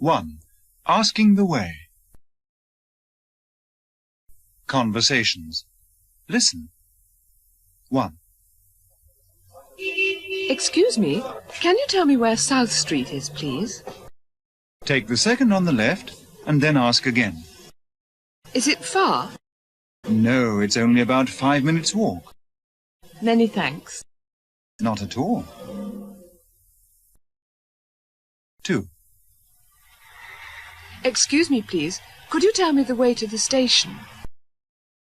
1. Asking the way. Conversations. Listen. 1. Excuse me, can you tell me where South Street is, please? Take the second on the left and then ask again. Is it far? No, it's only about 5 minutes' walk. Many thanks. Not at all. 2. Excuse me, please. Could you tell me the way to the station?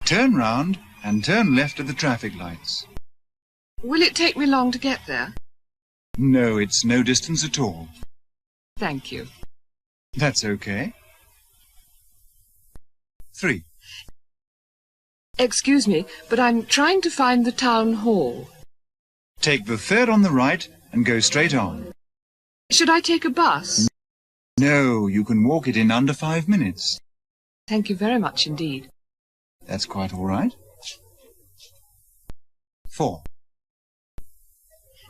Turn round and turn left at the traffic lights. Will it take me long to get there? No, it's no distance at all. Thank you. That's okay. 3. Excuse me, but I'm trying to find the town hall. Take the third on the right and go straight on. Should I take a bus? No, you can walk it in under 5 minutes. Thank you very much indeed. That's quite all right. 4.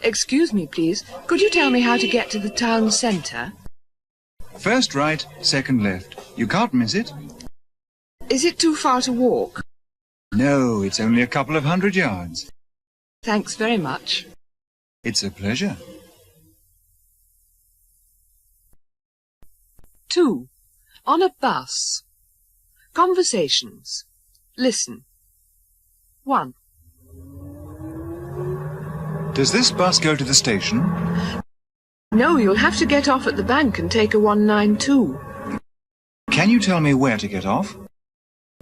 Excuse me, please. Could you tell me how to get to the town centre? First right, second left. You can't miss it. Is it too far to walk? No, it's only a couple of 100 yards. Thanks very much. It's a pleasure. 2. On a bus. Conversations. Listen. 1. Does this bus go to the station? No, you'll have to get off at the bank and take a 192. Can you tell me where to get off?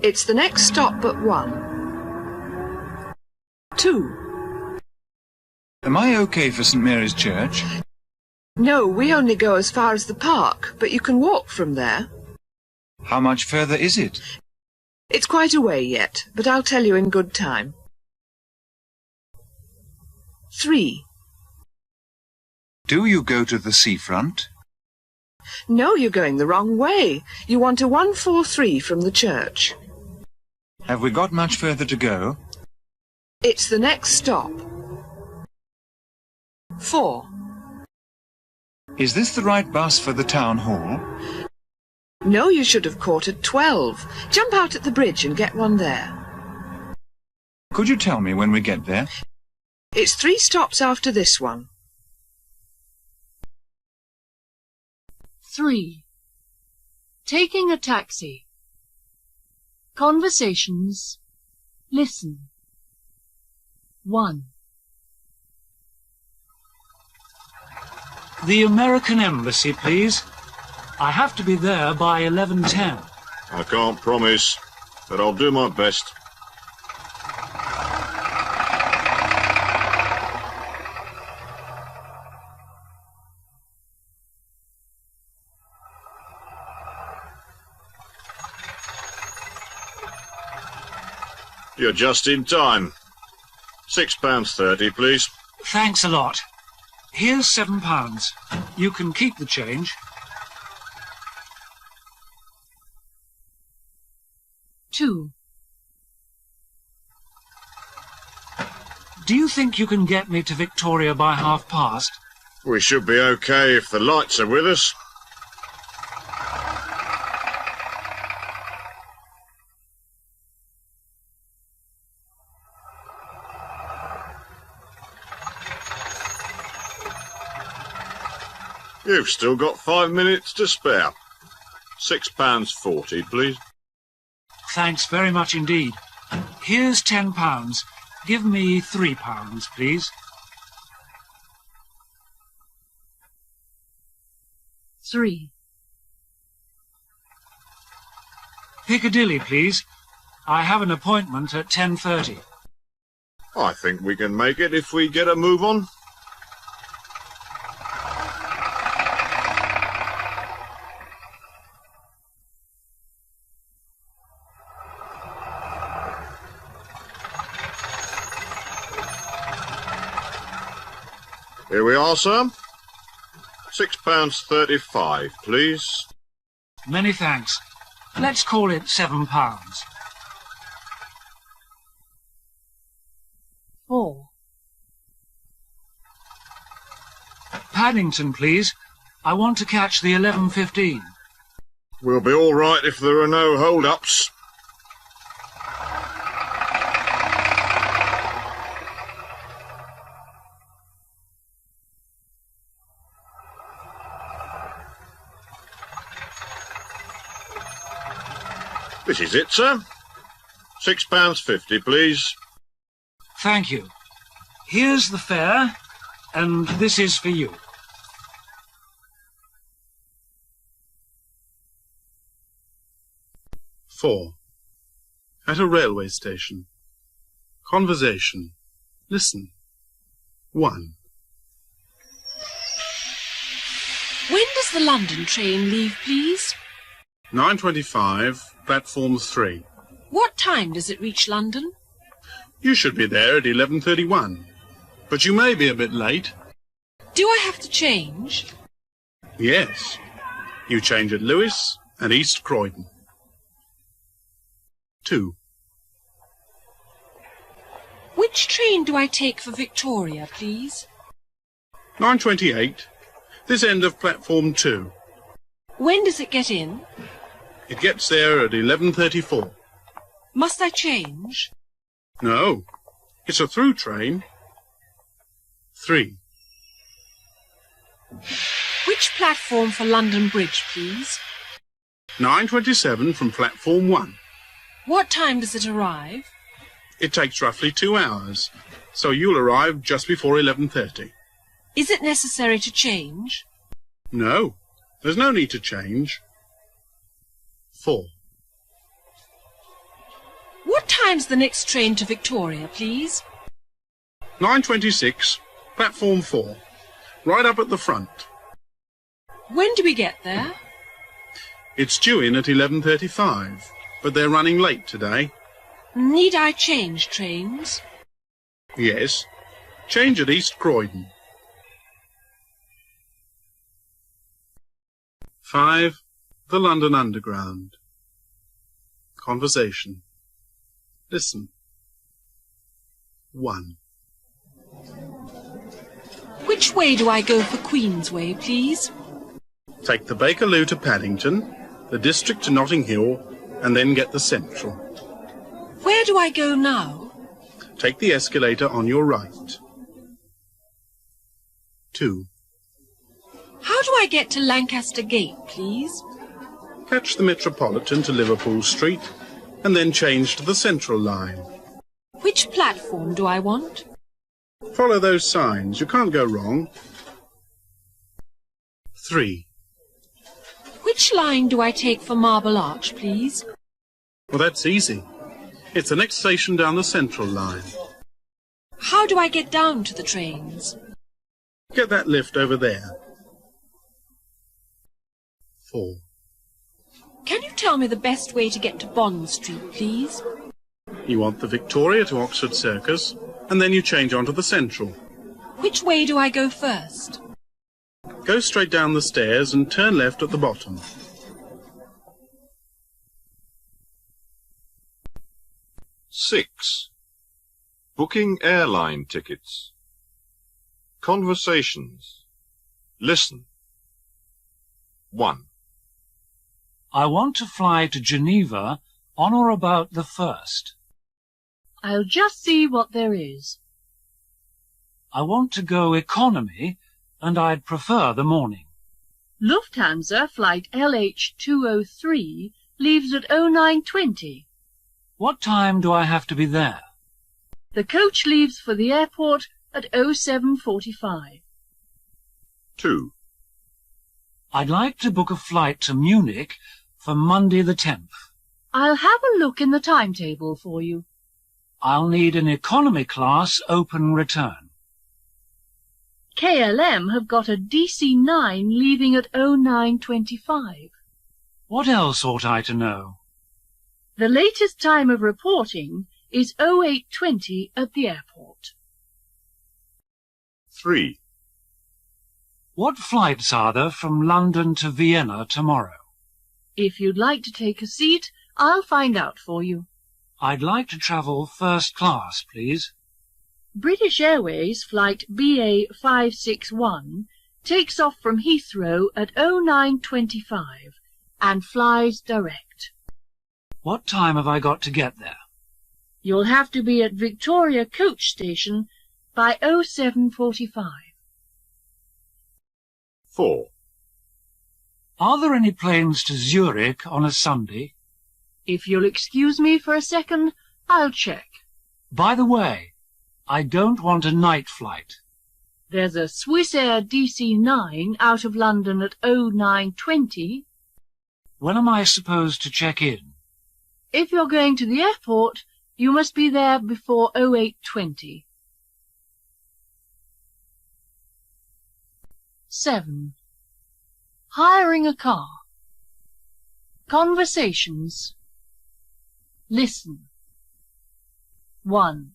It's the next stop but 1. 2. Am I okay for St. Mary's Church? No, we only go as far as the park, but you can walk from there. How much further is it? It's quite a way yet, but I'll tell you in good time. 3. Do you go to the seafront? No, you're going the wrong way. You want a 143 from the church. Have we got much further to go? It's the next stop. 4. Is this the right bus for the town hall? No, you should have caught at 12. Jump out at the bridge and get one there. Could you tell me when we get there? It's 3 stops after this one. 3. Taking a taxi. Conversations. Listen. 1. The American Embassy, please. I have to be there by 11:10. I can't promise, but I'll do my best. You're just in time. £6.30, please. Thanks a lot. Here's £7. You can keep the change. 2. Do you think you can get me to Victoria by past? We should be okay if the lights are with us. You've still got 5 minutes to spare. £6.40, please. Thanks very much indeed. Here's £10. Give me £3, please. 3. Piccadilly, please. I have an appointment at 10:30. I think we can make it if we get a move on. Here we are, sir. £6.35, please. Many thanks. Let's call it £7. 4. Paddington, please. I want to catch the 11:15. We'll be all right if there are no hold-ups. This is it, sir. £6.50, please. Thank you. Here's the fare, and this is for you. Four. At a railway station. Conversation. Listen. 1. When does the London train leave, please? 9:25, platform 3. What time does it reach London? You should be there at 11:31, but you may be a bit late. Do I have to change? Yes. You change at Lewis and East Croydon. 2. Which train do I take for Victoria, please? 9:28, this end of platform 2. When does it get in? It gets there at 11:34. Must I change? No, it's a through train. 3. Which platform for London Bridge, please? 9:27 from platform 1. What time does it arrive? It takes roughly 2 hours, so you'll arrive just before 11:30. Is it necessary to change? No, there's no need to change. 4. What time's the next train to Victoria, please? 9:26, platform 4, right up at the front. When do we get there? It's due in at 11:35, but they're running late today. Need I change trains? Yes, change at East Croydon. 5. The London Underground. Conversation. Listen. 1. Which way do I go for Queensway, please? Take the Bakerloo to Paddington, the District to Notting Hill, and then get the Central. Where do I go now? Take the escalator on your right. 2. How do I get to Lancaster Gate, please? Catch the Metropolitan to Liverpool Street, and then change to the Central line. Which platform do I want? Follow those signs. You can't go wrong. 3. Which line do I take for Marble Arch, please? Well, that's easy. It's the next station down the Central line. How do I get down to the trains? Get that lift over there. 4. Can you tell me the best way to get to Bond Street, please? You want the Victoria to Oxford Circus, and then you change onto the Central. Which way do I go first? Go straight down the stairs and turn left at the bottom. 6. Booking airline tickets. Conversations. Listen. 1. I want to fly to Geneva on or about the 1st. I'll just see what there is. I want to go economy, and I'd prefer the morning. Lufthansa flight LH203 leaves at 09:20. What time do I have to be there? The coach leaves for the airport at 07:45. 2. I'd like to book a flight to Munich for Monday the 10th. I'll have a look in the timetable for you. I'll need an economy class open return. KLM have got a DC9 leaving at 09:25. What else ought I to know? The latest time of reporting is 08:20 at the airport. 3. What flights are there from London to Vienna tomorrow? If you'd like to take a seat, I'll find out for you. I'd like to travel first class, please. British Airways flight BA561 takes off from Heathrow at 09:25 and flies direct. What time have I got to get there? You'll have to be at Victoria Coach Station by 07:45. 4. Are there any planes to Zurich on a Sunday? If you'll excuse me for a second, I'll check. By the way, I don't want a night flight. There's a Swiss Air DC-9 out of London at 09:20. When am I supposed to check in? If you're going to the airport, you must be there before 08:20. 7. Hiring a car. Conversations. Listen. 1.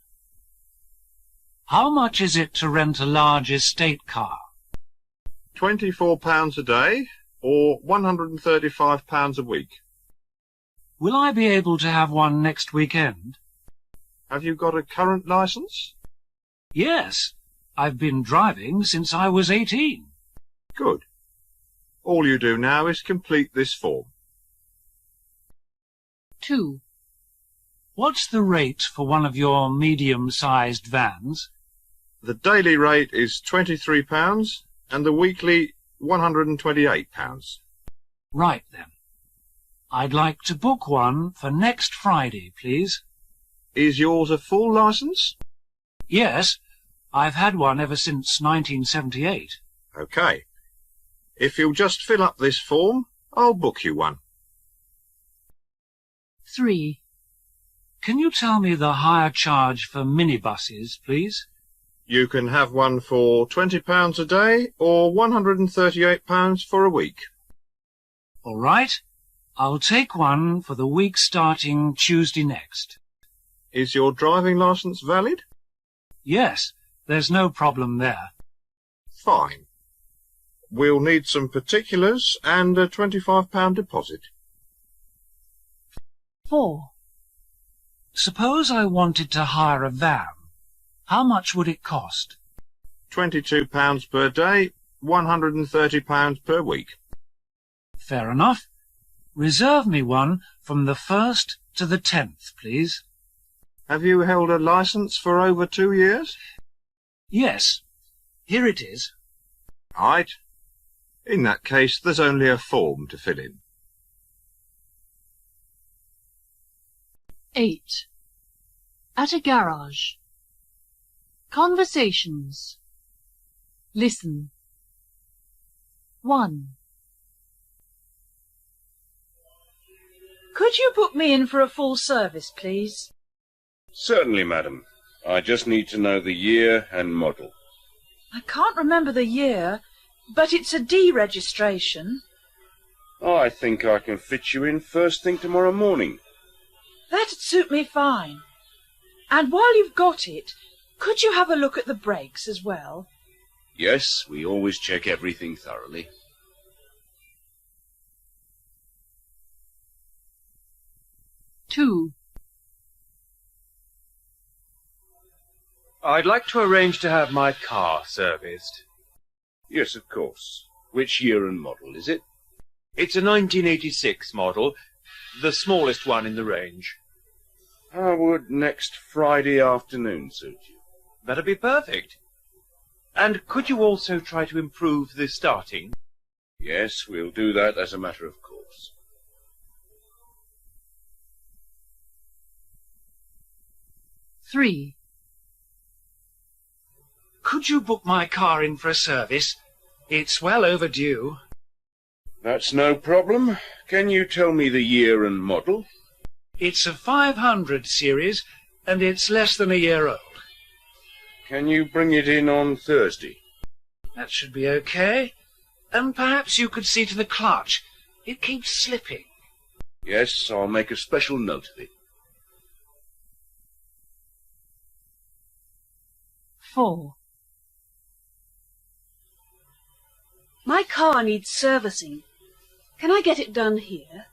How much is it to rent a large estate car? £24 a day, or £135 a week. Will I be able to have one next weekend? Have you got a current licence? Yes, I've been driving since I was 18. Good. All you do now is complete this form. 2. What's the rate for one of your medium-sized vans? The daily rate is £23 and the weekly £128. Right then. I'd like to book one for next Friday, please. Is yours a full licence? Yes, I've had one ever since 1978. OK. If you'll just fill up this form, I'll book you one. 3. Can you tell me the hire charge for minibuses, please? You can have one for £20 a day or £138 for a week. All right. I'll take one for the week starting Tuesday next. Is your driving licence valid? Yes, there's no problem there. Fine. We'll need some particulars and a £25 deposit. 4. Suppose I wanted to hire a van. How much would it cost? £22 per day, £130 per week. Fair enough. Reserve me one from the 1st to the 10th, please. Have you held a licence for over 2 years? Yes. Here it is. Right. In that case, there's only a form to fill in. 8. At a garage. Conversations. Listen. 1. Could you book me in for a full service, please? Certainly, madam. I just need to know the year and model. I can't remember the year, but it's a D registration. I think I can fit you in first thing tomorrow morning. That'd suit me fine. And while you've got it, could you have a look at the brakes as well? Yes, we always check everything thoroughly. 2. I'd like to arrange to have my car serviced. Yes, of course. Which year and model is it? It's a 1986 model, the smallest one in the range. How would next Friday afternoon suit you? That'd be perfect. And could you also try to improve the starting? Yes, we'll do that as a matter of course. 3. Could you book my car in for a service? It's well overdue. That's no problem. Can you tell me the year and model? It's a 500 series, and it's less than a year old. Can you bring it in on Thursday? That should be okay. And perhaps you could see to the clutch. It keeps slipping. Yes, I'll make a special note of it. 4. My car needs servicing. Can I get it done here?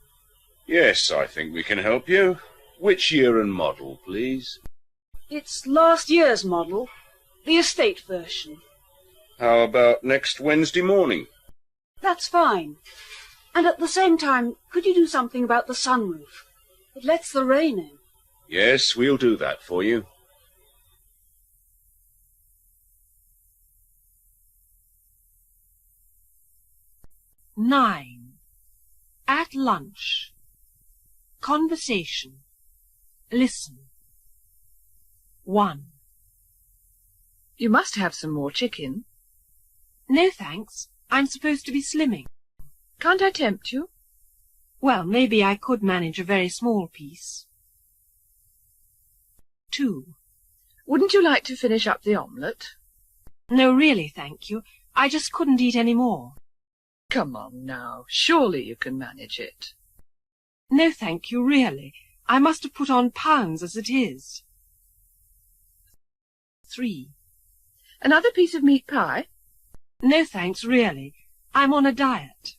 Yes, I think we can help you. Which year and model, please? It's last year's model, the estate version. How about next Wednesday morning? That's fine. And at the same time, could you do something about the sunroof? It lets the rain in. Yes, we'll do that for you. Nine. At lunch. Conversation. Listen. 1. You must have some more chicken. No, thanks. I'm supposed to be slimming. Can't I tempt you? Well, maybe I could manage a very small piece. 2. Wouldn't you like to finish up the omelette? No, really, thank you. I just couldn't eat any more. Come on now. Surely you can manage it. No, thank you, really. I must have put on pounds as it is. 3. Another piece of meat pie? No, thanks, really. I'm on a diet.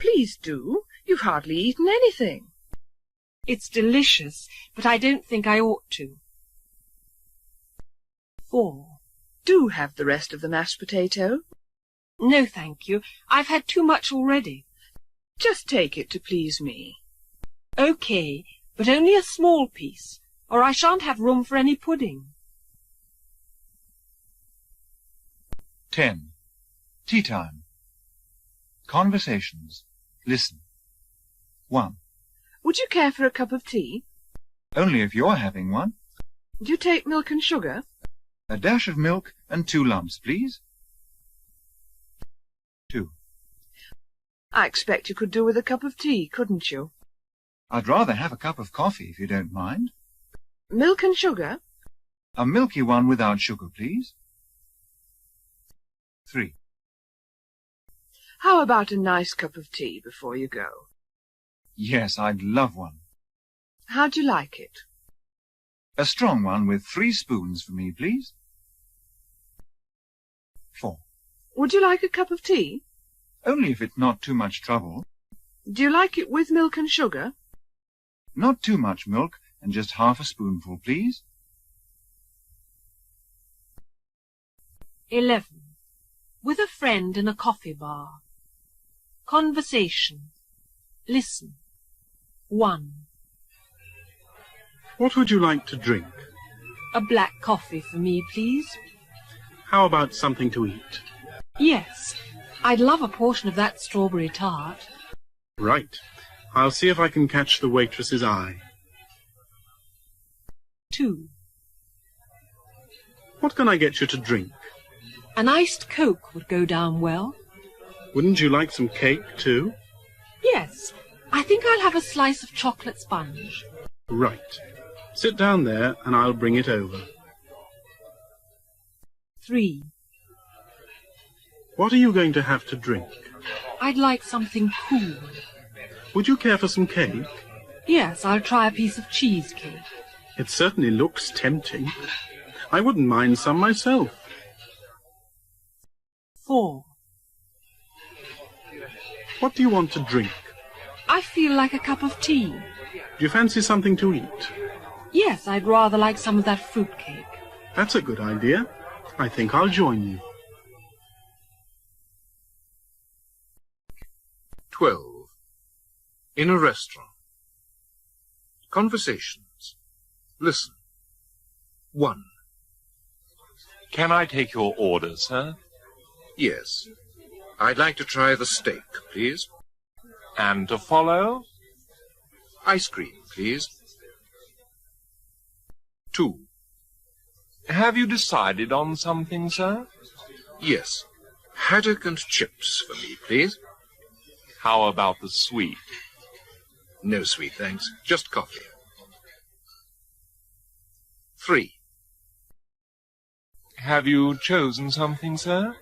Please do. You've hardly eaten anything. It's delicious, but I don't think I ought to. 4. Do have the rest of the mashed potato. No, thank you. I've had too much already. Just take it to please me. OK, but only a small piece, or I shan't have room for any pudding. 10. Tea time. Conversations. Listen. 1. Would you care for a cup of tea? Only if you're having one. Do you take milk and sugar? A dash of milk and 2 lumps, please. 2. I expect you could do with a cup of tea, couldn't you? I'd rather have a cup of coffee, if you don't mind. Milk and sugar? A milky one without sugar, please. 3. How about a nice cup of tea before you go? Yes, I'd love one. How'd you like it? A strong one with 3 spoons for me, please. 4. Would you like a cup of tea? Only if it's not too much trouble. Do you like it with milk and sugar? Not too much milk, and just half a spoonful, please. 11. With a friend in a coffee bar. Conversation. Listen. 1. What would you like to drink? A black coffee for me, please. How about something to eat? Yes, I'd love a portion of that strawberry tart. Right. I'll see if I can catch the waitress's eye. 2. What can I get you to drink? An iced Coke would go down well. Wouldn't you like some cake, too? Yes, I think I'll have a slice of chocolate sponge. Right. Sit down there and I'll bring it over. 3. What are you going to have to drink? I'd like something cool. Would you care for some cake? Yes, I'll try a piece of cheesecake. It certainly looks tempting. I wouldn't mind some myself. 4. What do you want to drink? I feel like a cup of tea. Do you fancy something to eat? Yes, I'd rather like some of that fruit cake. That's a good idea. I think I'll join you. 12. In a restaurant. Conversations. Listen. 1. Can I take your order, sir? Yes. I'd like to try the steak, please. And to follow? Ice cream, please. 2. Have you decided on something, sir? Yes. Haddock and chips for me, please. How about the sweet? No sweet, thanks. Just coffee. 3. Have you chosen something, sir?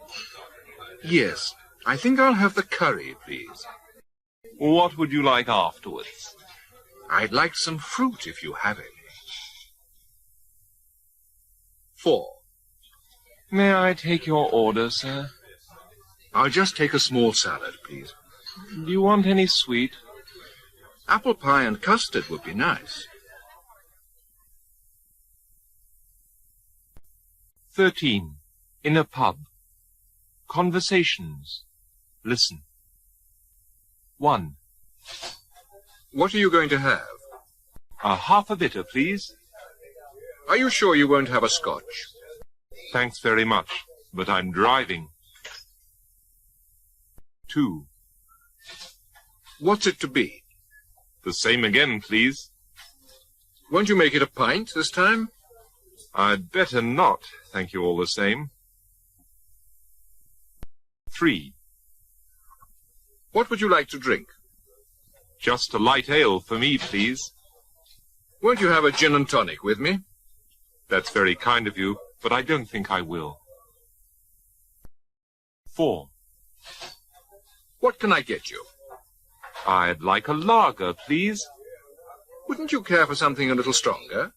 Yes. I think I'll have the curry, please. What would you like afterwards? I'd like some fruit if you have it. 4. May I take your order, sir? I'll just take a small salad, please. Do you want any sweet? Apple pie and custard would be nice. 13. In a pub. Conversations. Listen. 1. What are you going to have? A half a bitter, please. Are you sure you won't have a scotch? Thanks very much, but I'm driving. 2. What's it to be? The same again, please. Won't you make it a pint this time? I'd better not, thank you all the same. 3. What would you like to drink? Just a light ale for me, please. Won't you have a gin and tonic with me? That's very kind of you, but I don't think I will. 4. What can I get you? I'd like a lager, please. Wouldn't you care for something a little stronger?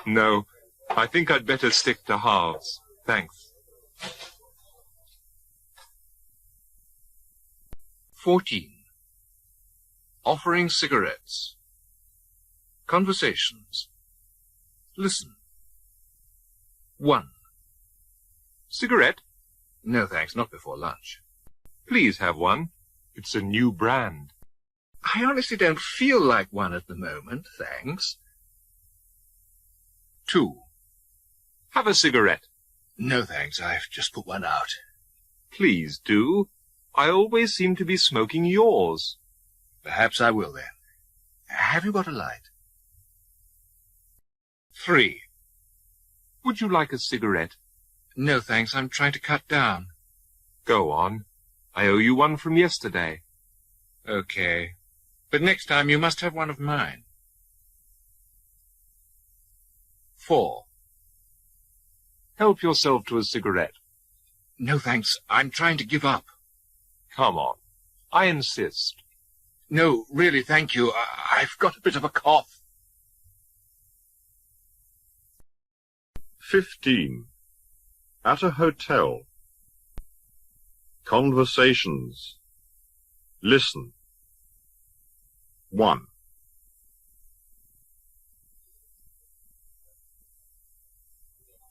No, I think I'd better stick to halves. Thanks. 14. Offering cigarettes. Conversations. Listen. 1. Cigarette? No, thanks, not before lunch. Please have one. It's a new brand. I honestly don't feel like one at the moment, thanks. 2. Have a cigarette. No, thanks, I've just put one out. Please do. I always seem to be smoking yours. Perhaps I will then. Have you got a light? 3. Would you like a cigarette? No, thanks, I'm trying to cut down. Go on. I owe you one from yesterday. Okay. But next time you must have one of mine. 4. Help yourself to a cigarette. No, thanks, I'm trying to give up. Come on. I insist. No, really, thank you. I've got a bit of a cough. 15. At a hotel. Conversations. Listen. 1.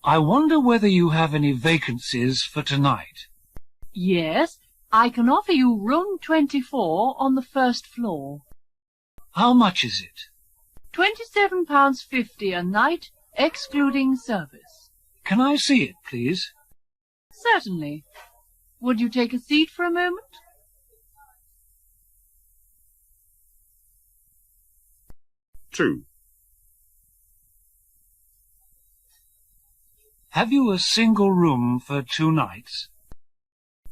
I wonder whether you have any vacancies for tonight. Yes, I can offer you room 24 on the first floor. How much is it? £27.50 a night, excluding service. Can I see it, please? Certainly. Would you take a seat for a moment? 2. Have you a single room for 2 nights?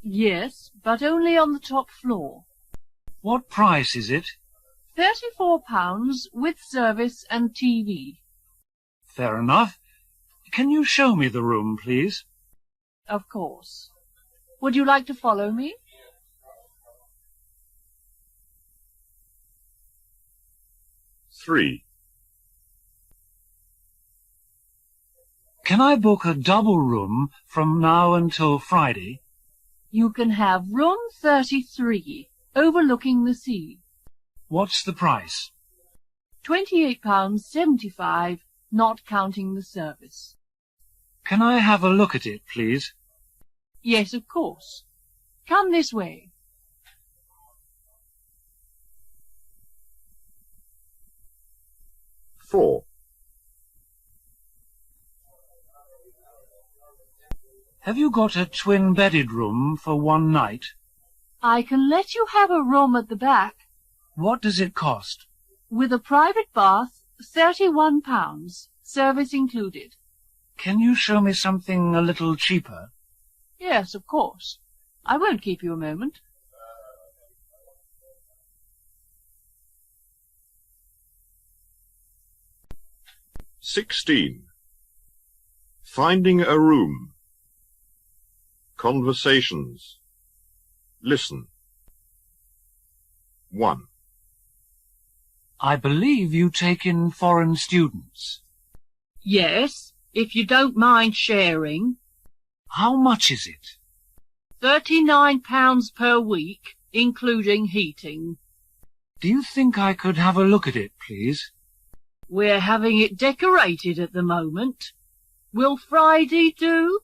Yes, but only on the top floor. What price is it? £34 with service and TV. Fair enough. Can you show me the room, please? Of course. Would you like to follow me? 3. Can I book a double room from now until Friday? You can have room 33, overlooking the sea. What's the price? £28.75, not counting the service. Can I have a look at it, please? Yes, of course. Come this way. 4. Have you got a twin-bedded room for 1 night? I can let you have a room at the back. What does it cost? With a private bath, £31, service included. Can you show me something a little cheaper? Yes, of course. I won't keep you a moment. 16. Finding a room. Conversations. Listen. 1. I believe you take in foreign students. Yes, if you don't mind sharing. How much is it? £39 per week, including heating. Do you think I could have a look at it, please? We're having it decorated at the moment. Will Friday do?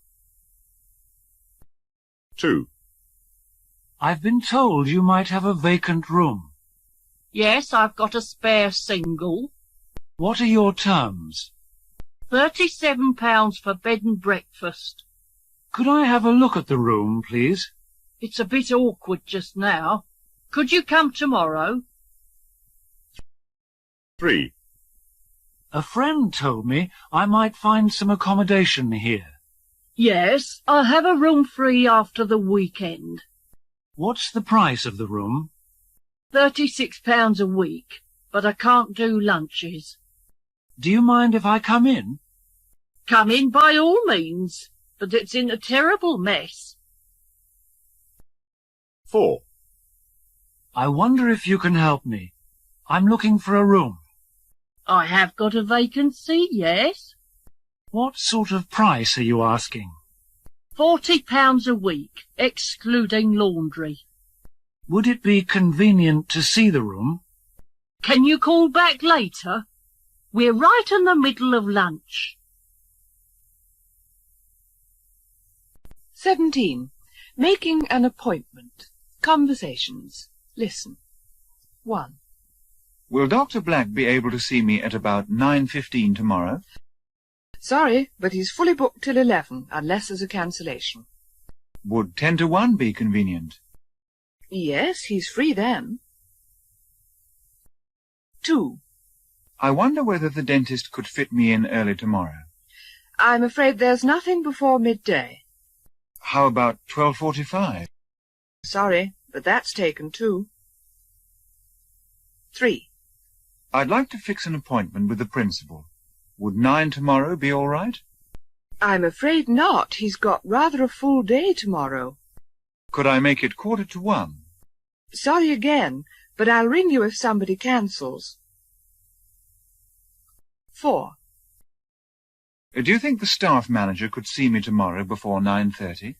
2. I've been told you might have a vacant room. Yes, I've got a spare single. What are your terms? £37 for bed and breakfast. Could I have a look at the room, please? It's a bit awkward just now. Could you come tomorrow? 3. A friend told me I might find some accommodation here. Yes, I'll have a room free after the weekend. What's the price of the room? £36 a week, but I can't do lunches. Do you mind if I come in? Come in by all means, but it's in a terrible mess. 4. I wonder if you can help me. I'm looking for a room. I have got a vacancy, yes. What sort of price are you asking? £40 a week, excluding laundry. Would it be convenient to see the room? Can you call back later? We're right in the middle of lunch. 17. Making an appointment. Conversations. Listen. 1. Will Dr. Black be able to see me at about 9:15 tomorrow? Sorry, but he's fully booked till 11, unless there's a cancellation. Would 10 to 1 be convenient? Yes, he's free then. 2. I wonder whether the dentist could fit me in early tomorrow. I'm afraid there's nothing before midday. How about 12:45? Sorry, but that's taken too. 3. I'd like to fix an appointment with the principal. Would 9 tomorrow be all right? I'm afraid not. He's got rather a full day tomorrow. Could I make it 1:45? Sorry again, but I'll ring you if somebody cancels. 4. Do you think the staff manager could see me tomorrow before 9:30?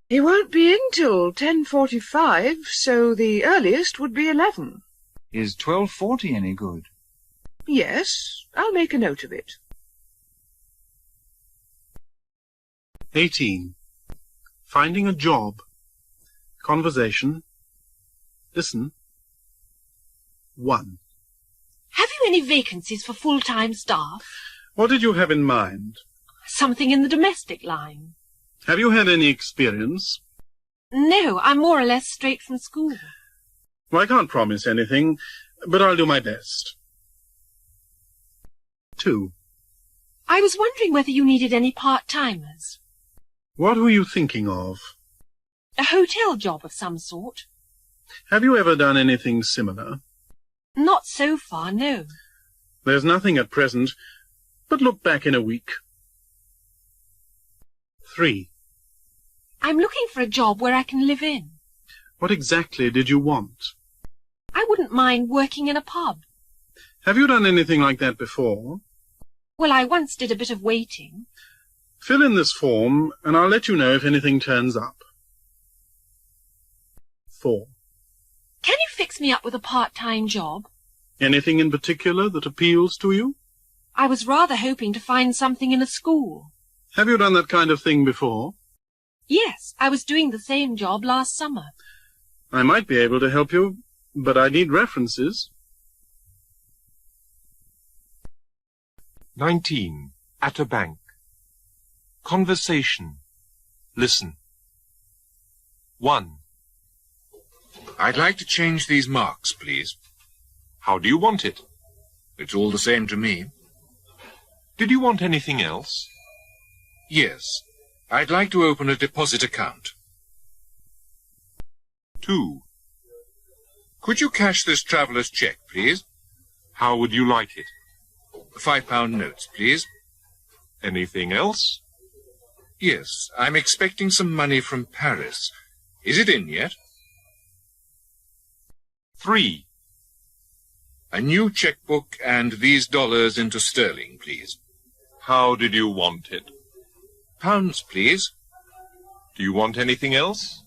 He won't be in till 10:45, so the earliest would be 11. Is 12:40 any good? Yes, I'll make a note of it. 18. Finding a job. Conversation. Listen. 1. Have you any vacancies for full-time staff? What did you have in mind? Something in the domestic line. Have you had any experience? No, I'm more or less straight from school. Well, I can't promise anything, but I'll do my best. 2. I was wondering whether you needed any part-timers. What were you thinking of? A hotel job of some sort. Have you ever done anything similar? Not so far, no. There's nothing at present, but look back in a week. 3. I'm looking for a job where I can live in. What exactly did you want? I wouldn't mind working in a pub. Have you done anything like that before? Well, I once did a bit of waiting. Fill in this form, and I'll let you know if anything turns up. 4. Can you fix me up with a part-time job? Anything in particular that appeals to you? I was rather hoping to find something in a school. Have you done that kind of thing before? Yes, I was doing the same job last summer. I might be able to help you, but I need references. 19. At a bank. Conversation. Listen. 1. I'd like to change these marks, please. How do you want it? It's all the same to me. Did you want anything else? Yes. I'd like to open a deposit account. 2. Could you cash this traveller's cheque, please? How would you like it? £5 notes, please. Anything else? Yes, I'm expecting some money from Paris. Is it in yet? 3. A new chequebook and these dollars into sterling, please. How did you want it? Pounds, please. Do you want anything else?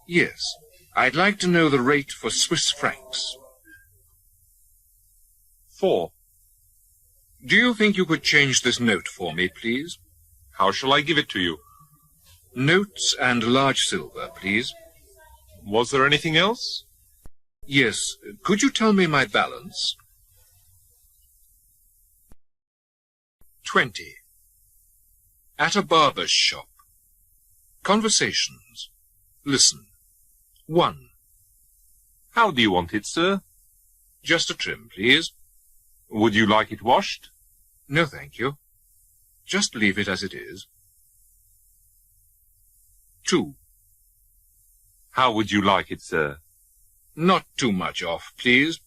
Yes. I'd like to know the rate for Swiss francs. 4. Do you think you could change this note for me, please? How shall I give it to you? Notes and large silver, please. Was there anything else? Yes. Could you tell me my balance? 20. At a barber's shop. Conversations. Listen. 1. How do you want it, sir? Just a trim, please. Would you like it washed? No, thank you. Just leave it as it is. 2. How would you like it, sir? Not too much off, please.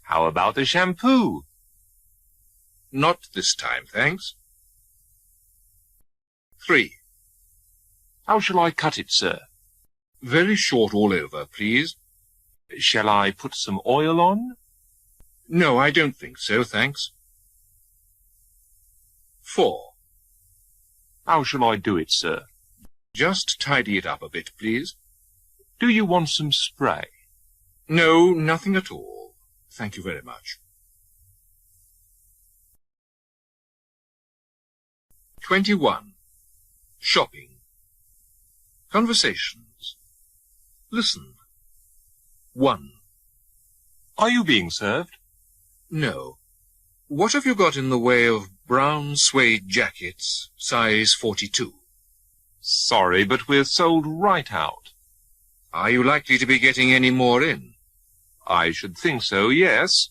How about a shampoo? Not this time, thanks. 3. How shall I cut it, sir? Very short all over, please. Shall I put some oil on? No, I don't think so, thanks. 4. How shall I do it, sir? Just tidy it up a bit, please. Do you want some spray? No, nothing at all. Thank you very much. 21. Shopping. Conversations. Listen. 1. Are you being served? No. What have you got in the way of brown suede jackets, size 42? Sorry, but we're sold right out. Are you likely to be getting any more in? I should think so, yes.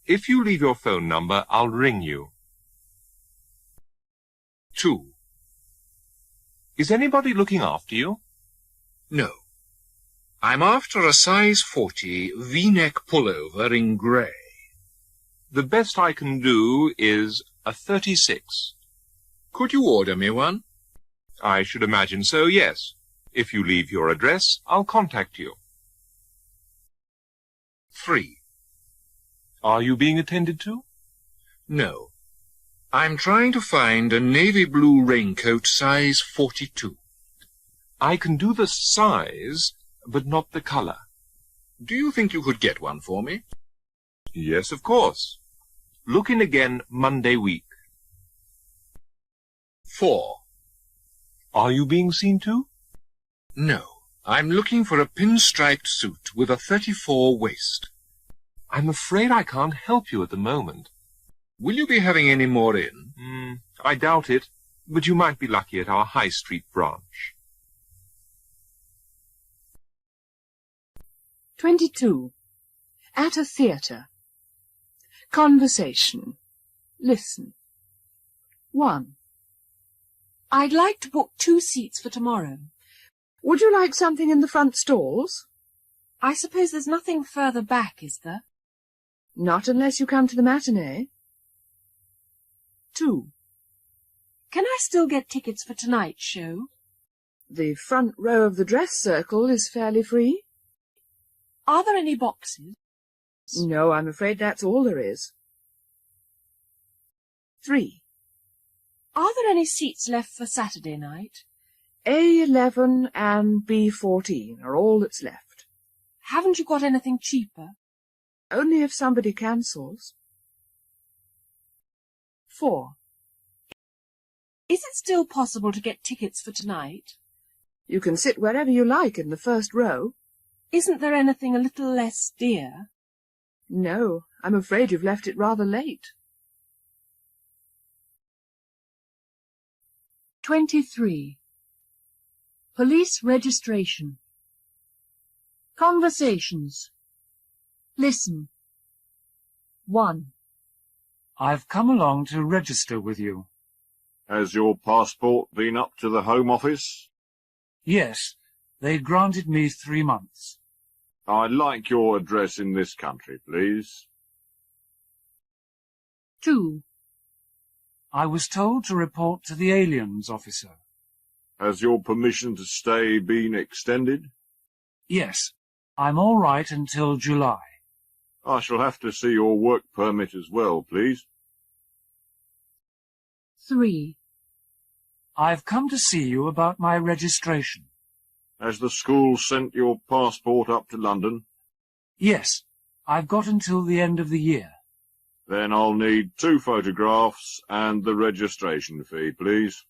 If you leave your phone number, I'll ring you. 2. Is anybody looking after you? No. I'm after a size 40 V-neck pullover in grey. The best I can do is a 36. Could you order me one? I should imagine so, yes. If you leave your address, I'll contact you. 3. Are you being attended to? No. I'm trying to find a navy blue raincoat size 42. I can do the size, but not the color. Do you think you could get one for me? Yes, of course. Look in again Monday week. 4. Are you being seen to? No. I'm looking for a pinstriped suit with a 34 waist. I'm afraid I can't help you at the moment. Will you be having any more in? I doubt it, but you might be lucky at our High Street branch. 22. At a theatre. Conversation. Listen. 1. I'd like to book 2 seats for tomorrow. Would you like something in the front stalls? I suppose there's nothing further back, is there? Not unless you come to the matinee. 2. Can I still get tickets for tonight's show? The front row of the dress circle is fairly free. Are there any boxes? No, I'm afraid that's all there is. 3. Are there any seats left for Saturday night? A11 and B14 are all that's left. Haven't you got anything cheaper? Only if somebody cancels. 4. Is it still possible to get tickets for tonight? You can sit wherever you like in the first row. Isn't there anything a little less dear? No, I'm afraid you've left it rather late. 23. Police registration. Conversations. Listen. 1. I've come along to register with you. Has your passport been up to the Home Office? Yes, they granted me 3 months. I'd like your address in this country, please. 2. I was told to report to the aliens officer. Has your permission to stay been extended? Yes, I'm all right until July. I shall have to see your work permit as well, please. 3. I've come to see you about my registration. Has the school sent your passport up to London? Yes, I've got until the end of the year. Then I'll need 2 photographs and the registration fee, please.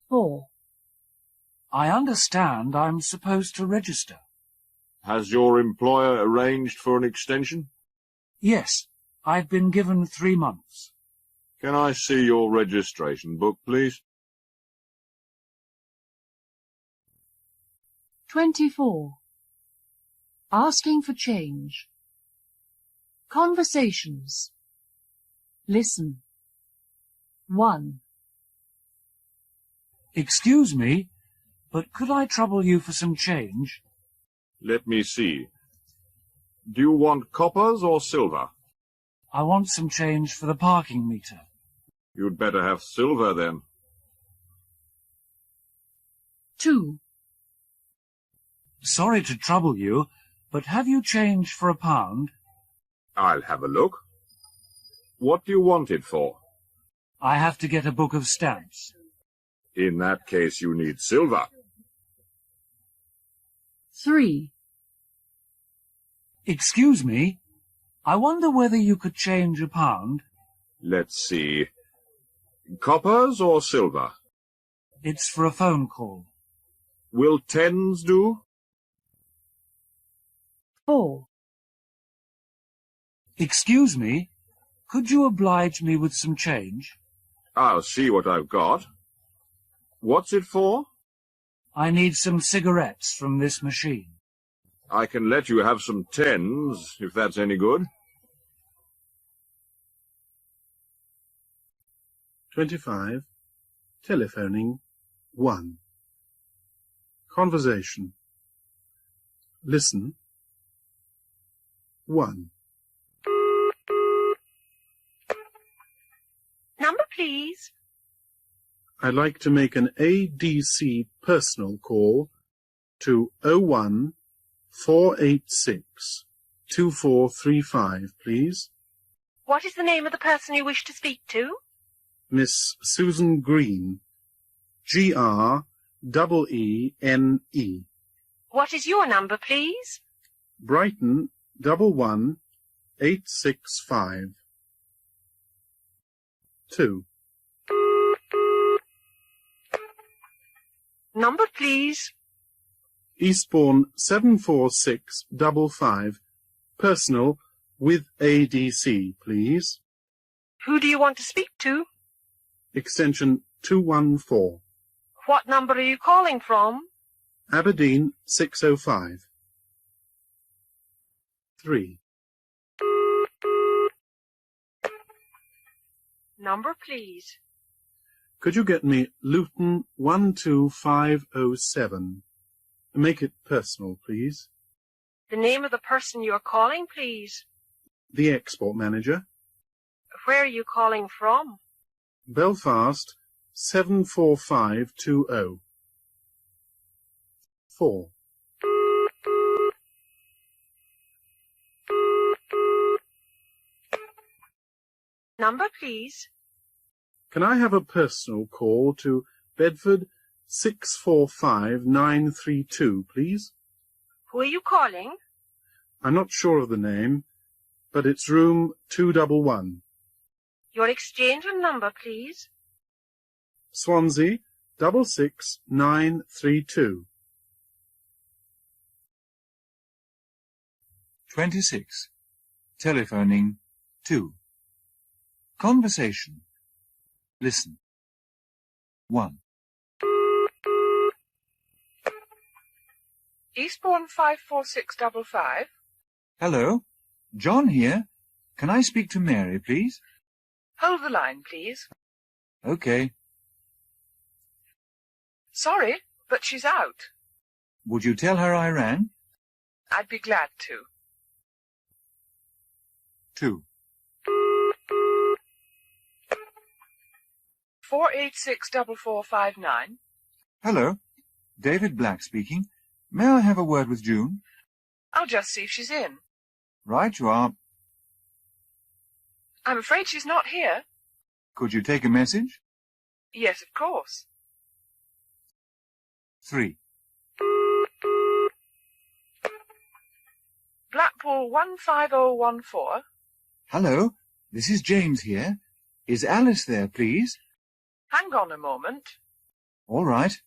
4. I understand I'm supposed to register. Has your employer arranged for an extension? Yes, I've been given 3 months. Can I see your registration book, please? 24. Asking for change. Conversations. Listen. 1. Excuse me, but could I trouble you for some change? Let me see. Do you want coppers or silver? I want some change for the parking meter. You'd better have silver, then. 2. Sorry to trouble you, but have you change for £1? I'll have a look. What do you want it for? I have to get a book of stamps. In that case, you need silver. 3. Excuse me, I wonder whether you could change £1? Let's see. Coppers or silver? It's for a phone call. Will 10s do? 4. Excuse me, could you oblige me with some change? I'll see what I've got. What's it for? I need some cigarettes from this machine. I can let you have some 10s, if that's any good. 25. Telephoning 1. Conversation. Listen. 1. Number, please. I'd like to make an ADC personal call to 01 486 2435, please. What is the name of the person you wish to speak to? Miss Susan Green. Green. What is your number, please? Brighton 11865. 2. Number, please. Eastbourne 74655. Personal with ADC, please. Who do you want to speak to? Extension 214. What number are you calling from? Aberdeen 605. 3. Number, please. Could you get me Luton 12507? Make it personal, please. The name of the person you are calling, please. The export manager. Where are you calling from? Belfast 74520. 4. Number, please. Can I have a personal call to Bedford 645932, please? Who are you calling? I'm not sure of the name, but it's room 211. Your exchange and number, please. Swansea 66932. 26. Telephoning 2. Conversation. Listen. 1. Eastbourne 54655. Hello. John here. Can I speak to Mary, please? Hold the line, please. Okay. Sorry, but she's out. Would you tell her I rang? I'd be glad to. 2. 4864459. Hello. David Black speaking. May I have a word with June? I'll just see if she's in. Right you are. I'm afraid she's not here. Could you take a message? Yes, of course. 3. Blackpool 15014. Hello. This is James here. Is Alice there, please? Hang on a moment. All right.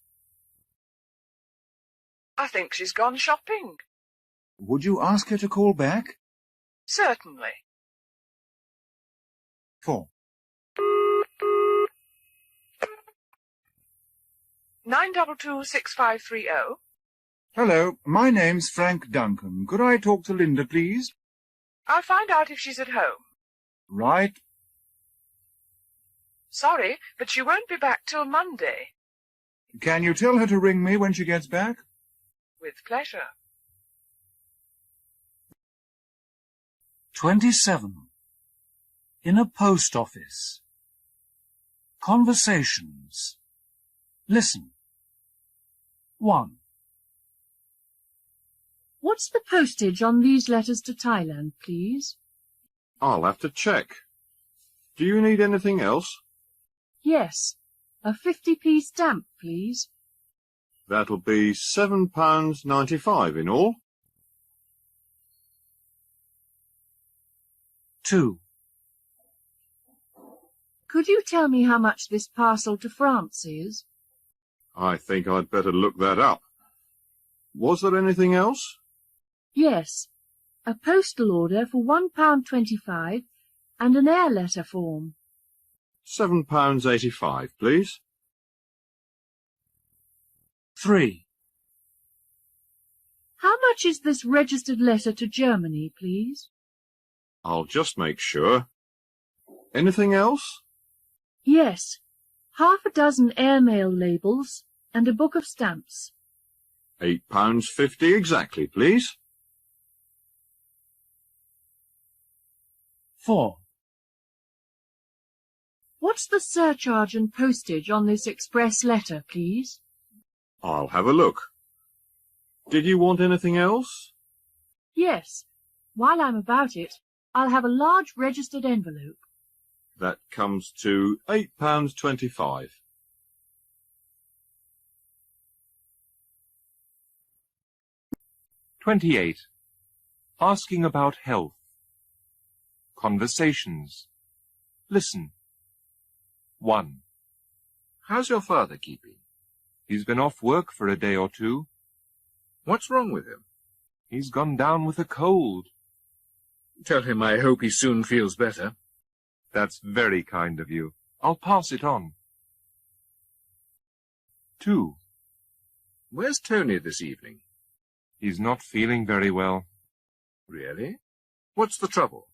I think she's gone shopping. Would you ask her to call back? Certainly. 4. 9226530. Hello, my name's Frank Duncan. Could I talk to Linda, please? I'll find out if she's at home. Right. Sorry, but she won't be back till Monday. Can you tell her to ring me when she gets back? With pleasure. 27. In a post office. Conversations. Listen. 1. What's the postage on these letters to Thailand, please? I'll have to check. Do you need anything else? Yes. A 50p stamp, please. That'll be £7.95 in all. 2. Could you tell me how much this parcel to France is? I think I'd better look that up. Was there anything else? Yes. A postal order for £1.25 and an air letter form. £7.85, please. 3. How much is this registered letter to Germany, please? I'll just make sure. Anything else? Yes. Half a dozen airmail labels and a book of stamps. £8.50 exactly, please. 4. What's the surcharge and postage on this express letter, please? I'll have a look. Did you want anything else? Yes. While I'm about it, I'll have a large registered envelope. That comes to £8.25. 28. Asking about health. Conversations. Listen. 1. How's your father keeping? He's been off work for a day or two. What's wrong with him? He's gone down with a cold. Tell him I hope he soon feels better. That's very kind of you. I'll pass it on. 2. Where's Tony this evening? He's not feeling very well. Really? What's the trouble?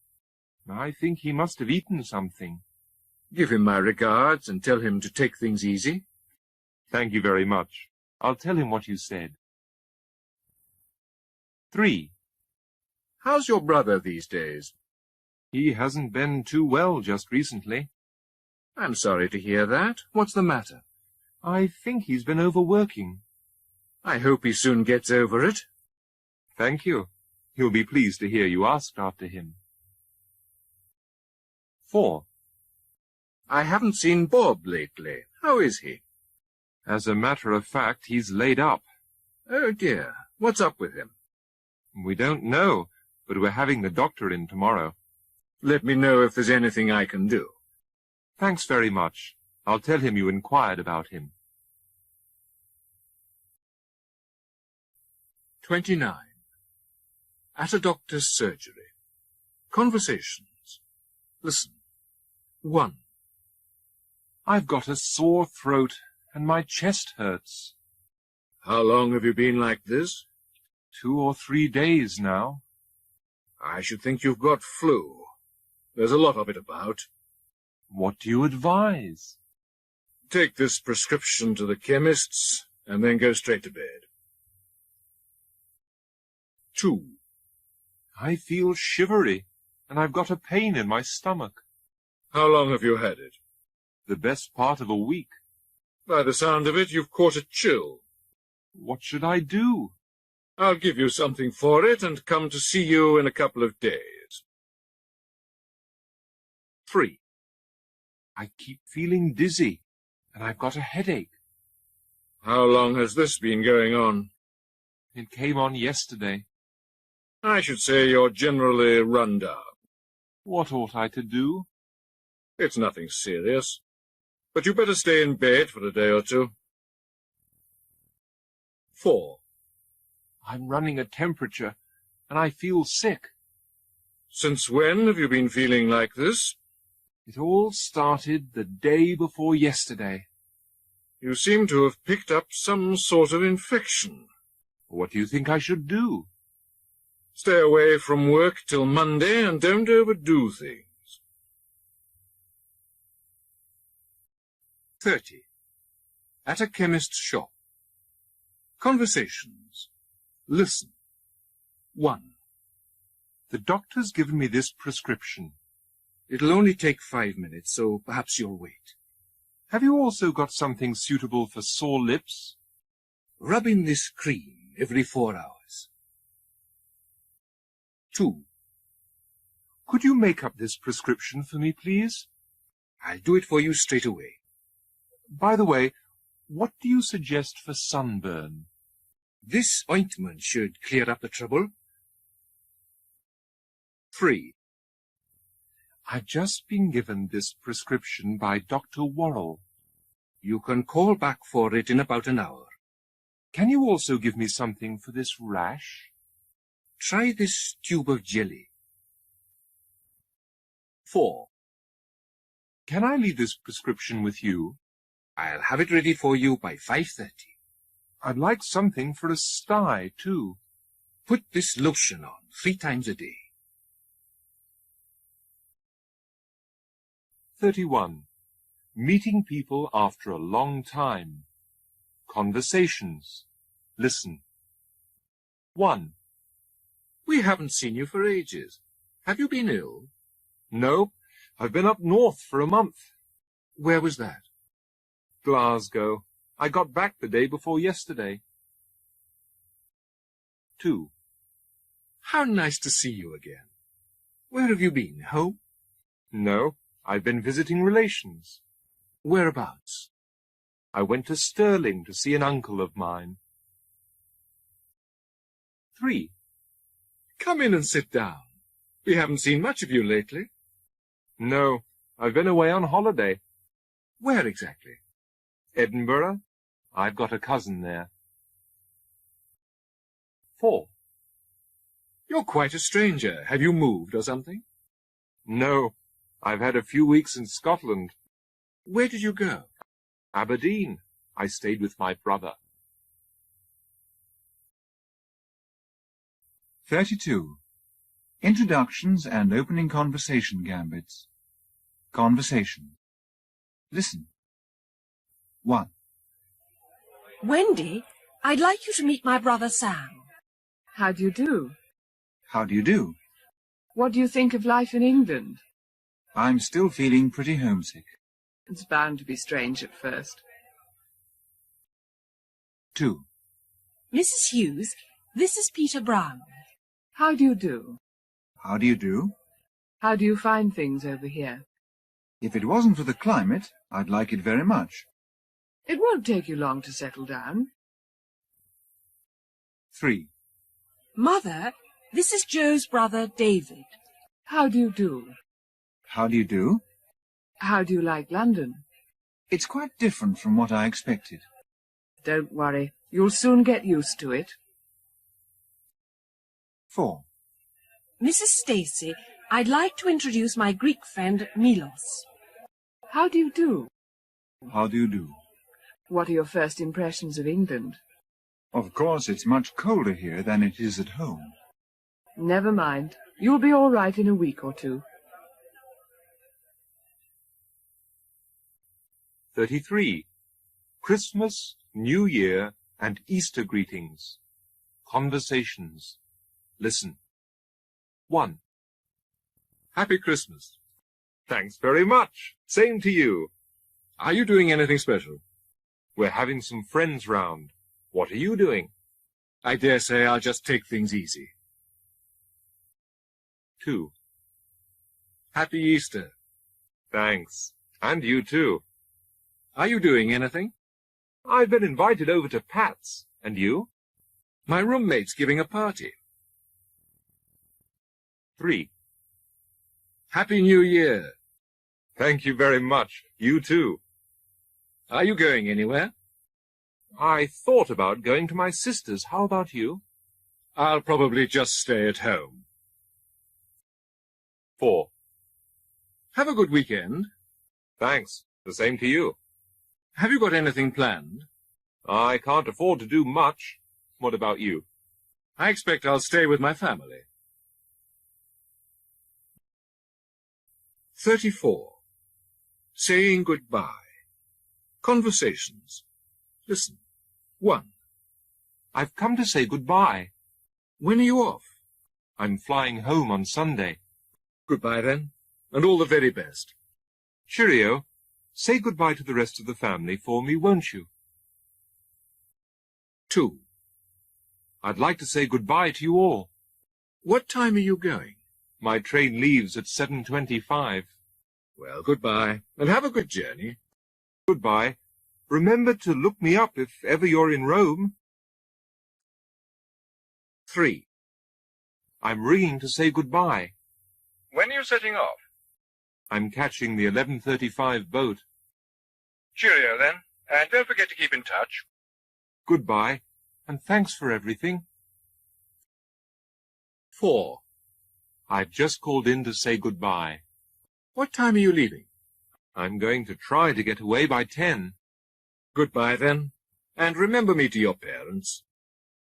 I think he must have eaten something. Give him my regards and tell him to take things easy. Thank you very much. I'll tell him what you said. 3. How's your brother these days? He hasn't been too well just recently. I'm sorry to hear that. What's the matter? I think he's been overworking. I hope he soon gets over it. Thank you. He'll be pleased to hear you asked after him. 4. I haven't seen Bob lately. How is he? As a matter of fact, he's laid up. Oh, dear. What's up with him? We don't know, but we're having the doctor in tomorrow. Let me know if there's anything I can do. Thanks very much. I'll tell him you inquired about him. 29. At a doctor's surgery. Conversations. Listen. 1. I've got a sore throat and my chest hurts. How long have you been like this? 2 or 3 days now. I should think you've got flu. There's a lot of it about. What do you advise? Take this prescription to the chemist's and then go straight to bed. 2. I feel shivery and I've got a pain in my stomach. How long have you had it? The best part of a week. By the sound of it, you've caught a chill. What should I do? I'll give you something for it and come to see you in a couple of days. 3. I keep feeling dizzy and I've got a headache. How long has this been going on? It came on yesterday. I should say you're generally run down. What ought I to do? It's nothing serious, but you better stay in bed for a day or two. 4. I'm running a temperature and I feel sick. Since when have you been feeling like this? It all started the day before yesterday. You seem to have picked up some sort of infection. What do you think I should do? Stay away from work till Monday and don't overdo things. 30. At a chemist's shop. Conversations. Listen. 1. The doctor's given me this prescription. It'll only take 5 minutes, so perhaps you'll wait. Have you also got something suitable for sore lips? Rub in this cream every 4 hours. 2. Could you make up this prescription for me, please? I'll do it for you straight away. By the way, what do you suggest for sunburn? This ointment should clear up the trouble. 3. I've just been given this prescription by Dr. Worrell. You can call back for it in about an hour. Can you also give me something for this rash? Try this tube of jelly. 4. Can I leave this prescription with you? I'll have it ready for you by 5:30. I'd like something for a sty, too. Put this lotion on 3 times a day. 31. Meeting people after a long time. Conversations. Listen. 1. We haven't seen you for ages. Have you been ill? No, I've been up north for a month. Where was that? Glasgow. I got back the day before yesterday. 2. How nice to see you again. Where have you been? Home? No, I've been visiting relations. Whereabouts? I went to Stirling to see an uncle of mine. 3. Come in and sit down. We haven't seen much of you lately. No, I've been away on holiday. Where exactly? Edinburgh. I've got a cousin there. 4. You're quite a stranger. Have you moved or something? No, I've had a few weeks in Scotland. Where did you go? Aberdeen. I stayed with my brother. 32. Introductions and opening conversation gambits. Conversation. Listen. 1. Wendy, I'd like you to meet my brother Sam. How do you do? How do you do? What do you think of life in England? I'm still feeling pretty homesick. It's bound to be strange at first. 2. Mrs. Hughes, this is Peter Brown. How do you do? How do you do? How do you find things over here? If it wasn't for the climate, I'd like it very much. It won't take you long to settle down. 3. Mother, this is Joe's brother David. How do you do? How do you do? How do you like London? It's quite different from what I expected. Don't worry, you'll soon get used to it. 4. Mrs. Stacy, I'd like to introduce my Greek friend Milos. How do you do? How do you do? What are your first impressions of England? Of course, it's much colder here than it is at home. Never mind. You'll be all right in a week or 2. 33. Christmas, New Year, and Easter greetings. Conversations. Listen. 1. Happy Christmas. Thanks very much. Same to you. Are you doing anything special? We're having some friends round. What are you doing? I dare say I'll just take things easy. 2. Happy Easter. Thanks. And you too. Are you doing anything? I've been invited over to Pat's. And you? My roommate's giving a party. 3. Happy New Year. Thank you very much. You too. Are you going anywhere? I thought about going to my sister's. How about you? I'll probably just stay at home. 4. Have a good weekend. Thanks. The same to you. Have you got anything planned? I can't afford to do much. What about you? I expect I'll stay with my family. 34. Saying goodbye. Conversations. Listen. 1. I've come to say goodbye. When are you off? I'm flying home on Sunday. Goodbye then, and all the very best. Cheerio. Say goodbye to the rest of the family for me, won't you? 2. I'd like to say goodbye to you all. What time are you going? My train leaves at 7:25. Well, goodbye, and have a good journey. Goodbye. Remember to look me up if ever you're in Rome. 3. I'm ringing to say goodbye. When are you setting off? I'm catching the 11:35 boat. Cheerio, then, and don't forget to keep in touch. Goodbye, and thanks for everything. 4. I've just called in to say goodbye. What time are you leaving? I'm going to try to get away by 10. Goodbye, then, and remember me to your parents.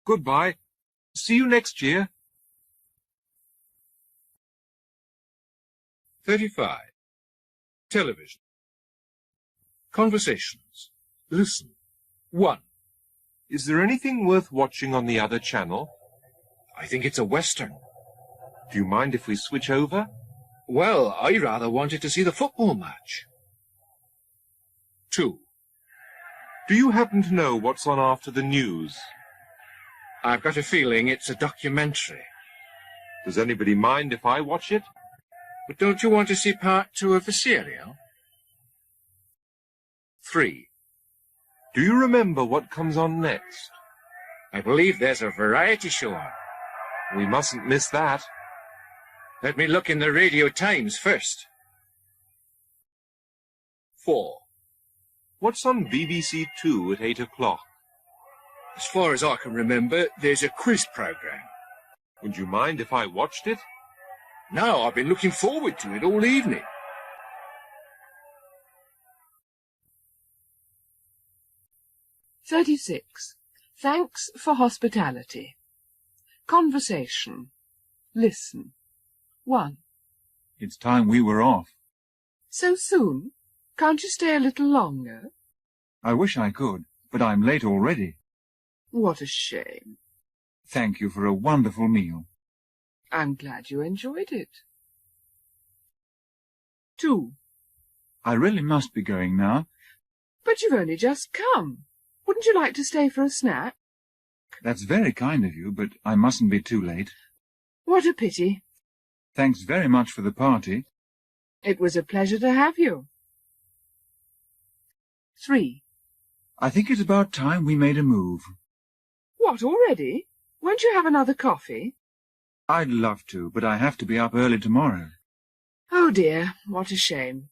Goodbye. See you next year. 35. Television. Conversations. Listen. 1. Is there anything worth watching on the other channel? I think it's a Western. Do you mind if we switch over? Well, I rather wanted to see the football match. 2. Do you happen to know what's on after the news? I've got a feeling it's a documentary. Does anybody mind if I watch it? But don't you want to see part 2 of the serial? 3. Do you remember what comes on next? I believe there's a variety show on. We mustn't miss that. Let me look in the Radio Times first. 4. What's on BBC 2 at 8 o'clock? As far as I can remember, there's a quiz program. Would you mind if I watched it? No, I've been looking forward to it all evening. 36. Thanks for hospitality. Conversation. Listen. 1. It's time we were off. So soon? Can't you stay a little longer? I wish I could, but I'm late already. What a shame. Thank you for a wonderful meal. I'm glad you enjoyed it. 2. I really must be going now. But you've only just come. Wouldn't you like to stay for a snack? That's very kind of you, but I mustn't be too late. What a pity. Thanks very much for the party. It was a pleasure to have you. 3. I think it's about time we made a move. What, already? Won't you have another coffee? I'd love to, but I have to be up early tomorrow. Oh dear, what a shame.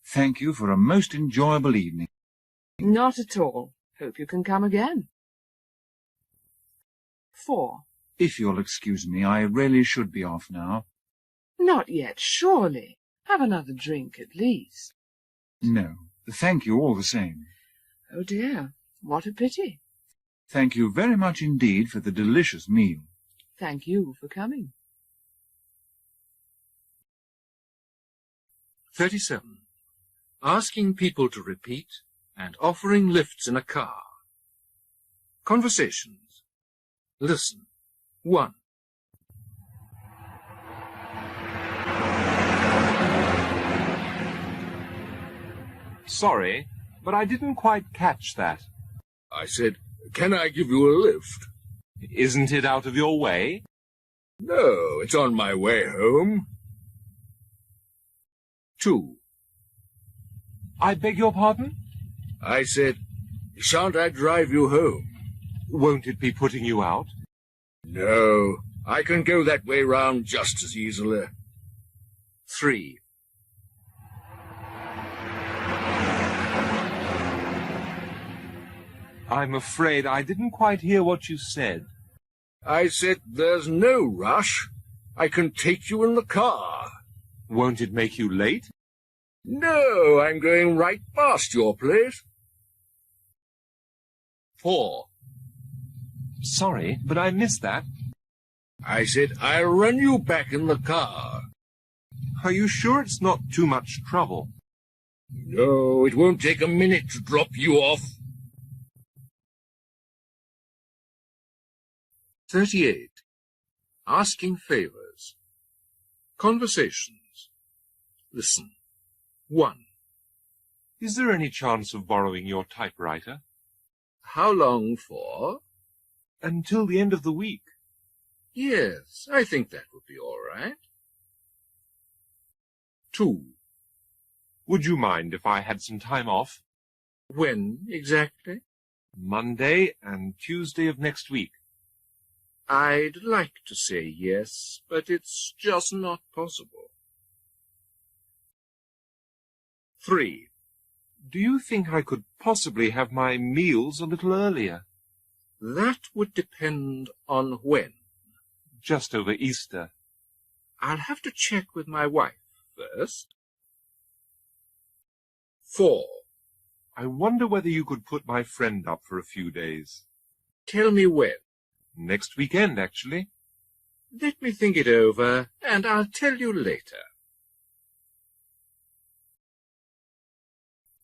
Thank you for a most enjoyable evening. Not at all. Hope you can come again. 4. If you'll excuse me, I really should be off now. Not yet, surely. Have another drink at least. No, thank you all the same. Oh dear, what a pity. Thank you very much indeed for the delicious meal. Thank you for coming. 37. Asking people to repeat and offering lifts in a car. Conversations. Listen. 1. Sorry, but I didn't quite catch that. I said, can I give you a lift? Isn't it out of your way? No, it's on my way home. 2. I beg your pardon? I said, shan't I drive you home? Won't it be putting you out? No, I can go that way round just as easily. 3. I'm afraid I didn't quite hear what you said. I said there's no rush. I can take you in the car. Won't it make you late? No, I'm going right past your place. 4. Sorry, but I missed that. I said I'll run you back in the car. Are you sure it's not too much trouble? No, it won't take a minute to drop you off. 38. Asking favors. Conversations. Listen. 1. Is there any chance of borrowing your typewriter? How long for? Until the end of the week. Yes, I think that would be all right. 2. Would you mind if I had some time off? When exactly? Monday and Tuesday of next week. I'd like to say yes, but it's just not possible. 3. Do you think I could possibly have my meals a little earlier? That would depend on when. Just over Easter. I'll have to check with my wife first. 4. I wonder whether you could put my friend up for a few days. Tell me when. Next weekend, actually. Let me think it over, and I'll tell you later.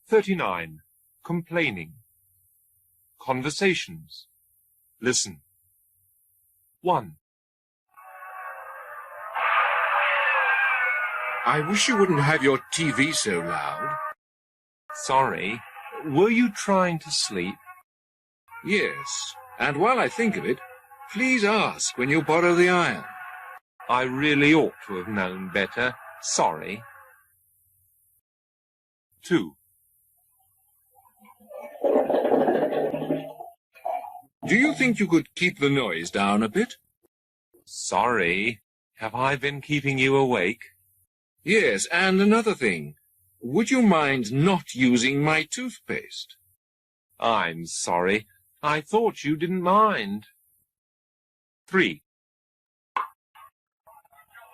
39. Complaining. Conversations. Listen. 1. I wish you wouldn't have your TV so loud. Sorry. Were you trying to sleep? Yes, and while I think of it, please ask when you borrow the iron. I really ought to have known better. Sorry. 2. Do you think you could keep the noise down a bit? Sorry. Have I been keeping you awake? Yes, and another thing. Would you mind not using my toothpaste? I'm sorry. I thought you didn't mind. 3.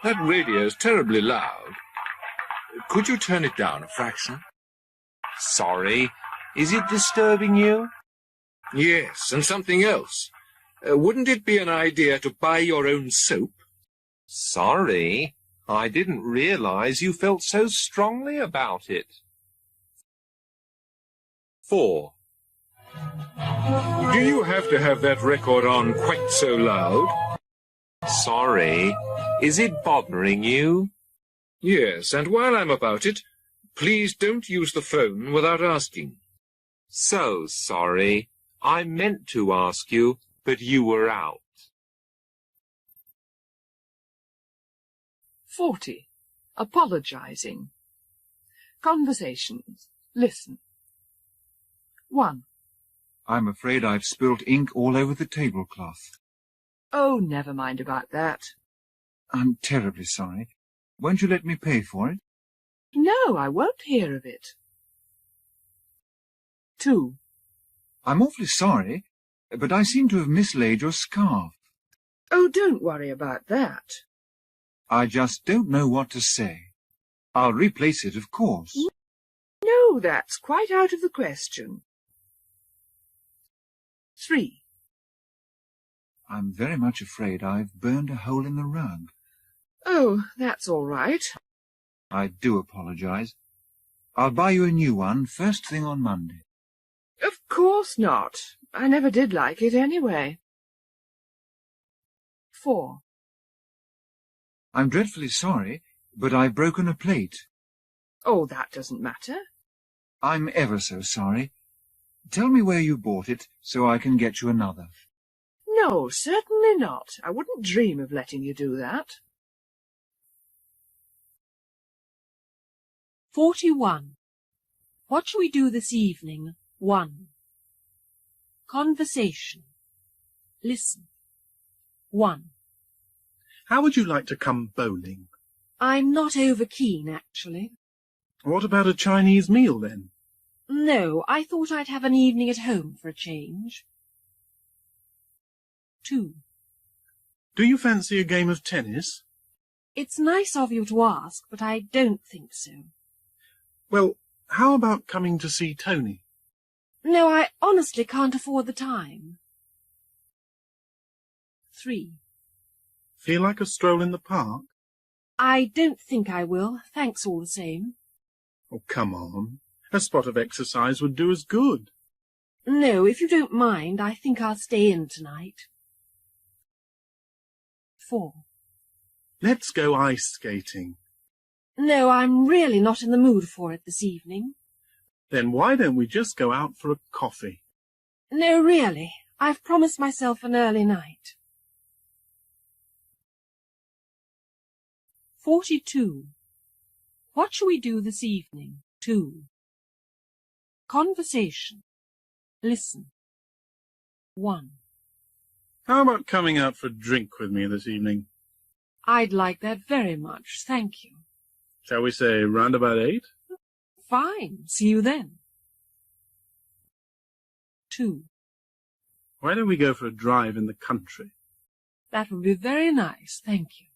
That radio's terribly loud. Could you turn it down a fraction? Sorry. Is it disturbing you? Yes, and something else. Wouldn't it be an idea to buy your own soap? Sorry. I didn't realize you felt so strongly about it. 4. Do you have to have that record on quite so loud? Sorry. Is it bothering you? Yes, and while I'm about it, please don't use the phone without asking. So sorry. I meant to ask you, but you were out. 40. Apologizing. Conversations. Listen. 1. I'm afraid I've spilt ink all over the tablecloth. Oh, never mind about that. I'm terribly sorry. Won't you let me pay for it? No, I won't hear of it. 2. I'm awfully sorry, but I seem to have mislaid your scarf. Oh, don't worry about that. I just don't know what to say. I'll replace it, of course. No, that's quite out of the question. 3. I'm very much afraid I've burned a hole in the rug. Oh, that's all right. I do apologize. I'll buy you a new one first thing on Monday. Of course not. I never did like it anyway. 4. I'm dreadfully sorry, but I've broken a plate. Oh, that doesn't matter. I'm ever so sorry. Tell me where you bought it, so I can get you another. No, certainly not. I wouldn't dream of letting you do that. 41. What shall we do this evening? 1. Conversation. Listen. 1. How would you like to come bowling? I'm not over keen, actually. What about a Chinese meal, then? No, I thought I'd have an evening at home for a change. 2. Do you fancy a game of tennis? It's nice of you to ask, but I don't think so. Well, how about coming to see Tony? No, I honestly can't afford the time. 3. Feel like a stroll in the park? I don't think I will. Thanks all the same. Oh, come on. A spot of exercise would do us good. No, if you don't mind, I think I'll stay in tonight. 4. Let's go ice skating. No, I'm really not in the mood for it this evening. Then why don't we just go out for a coffee? No, really. I've promised myself an early night. 42. What shall we do this evening? 2. Conversation. Listen. 1. How about coming out for a drink with me this evening? I'd like that very much, thank you. Shall we say round about 8? Fine. See you then. 2. Why don't we go for a drive in the country? That would be very nice, thank you.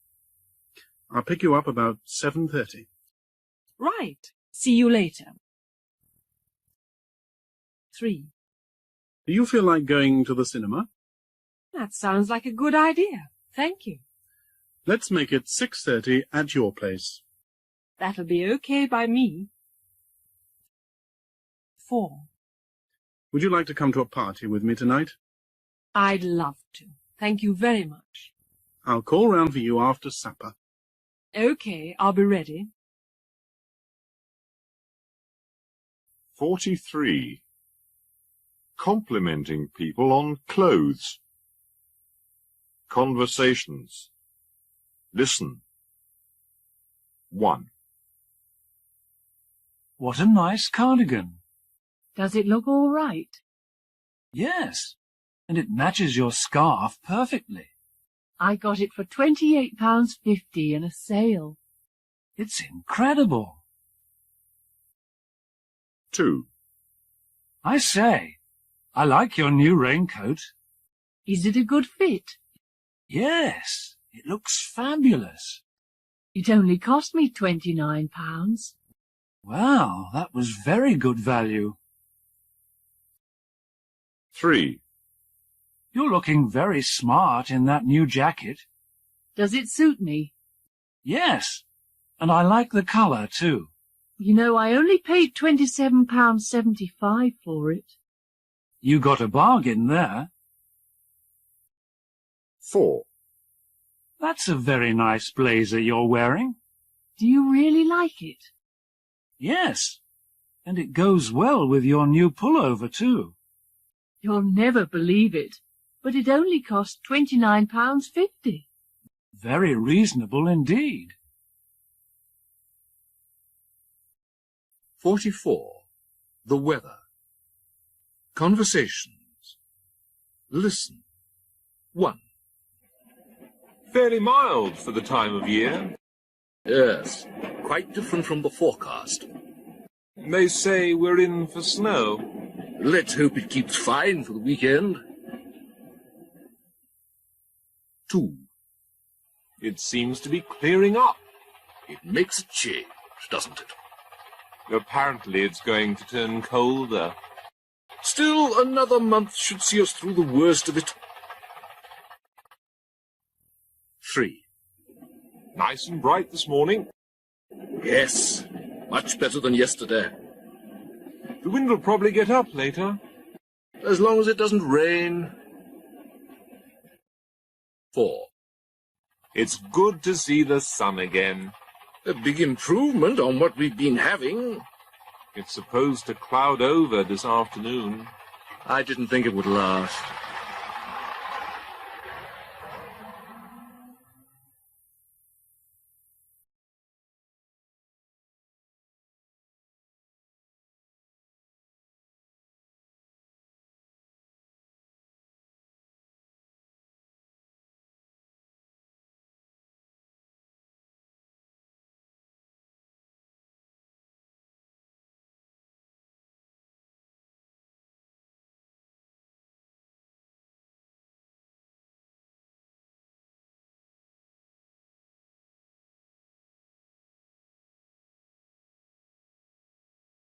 I'll pick you up about 7:30. Right. See you later. 3. Do you feel like going to the cinema? That sounds like a good idea. Thank you. Let's make it 6:30 at your place. That'll be okay by me. 4. Would you like to come to a party with me tonight? I'd love to. Thank you very much. I'll call round for you after supper. Okay, I'll be ready. 43. Complimenting people on clothes. Conversations. Listen. 1. What a nice cardigan. Does it look all right? Yes, and it matches your scarf perfectly. I got it for £28.50 in a sale. It's incredible. 2. I say, I like your new raincoat. Is it a good fit? Yes, it looks fabulous. It only cost me £29. Wow, that was very good value. 3. You're looking very smart in that new jacket. Does it suit me? Yes, and I like the colour too. You know, I only paid £27.75 for it. You got a bargain there. 4. That's a very nice blazer you're wearing. Do you really like it? Yes, and it goes well with your new pullover too. You'll never believe it, but it only cost £29.50. Very reasonable indeed. 44. The weather. Conversations. Listen. 1. Fairly mild for the time of year. Yes, quite different from the forecast. They say we're in for snow. Let's hope it keeps fine for the weekend. 2. It seems to be clearing up. It makes a change, doesn't it? Apparently it's going to turn colder. Still, another month should see us through the worst of it. 3. Nice and bright this morning. Yes, much better than yesterday. The wind will probably get up later. As long as it doesn't rain. 4. It's good to see the sun again. A big improvement on what we've been having. It's supposed to cloud over this afternoon. I didn't think it would last.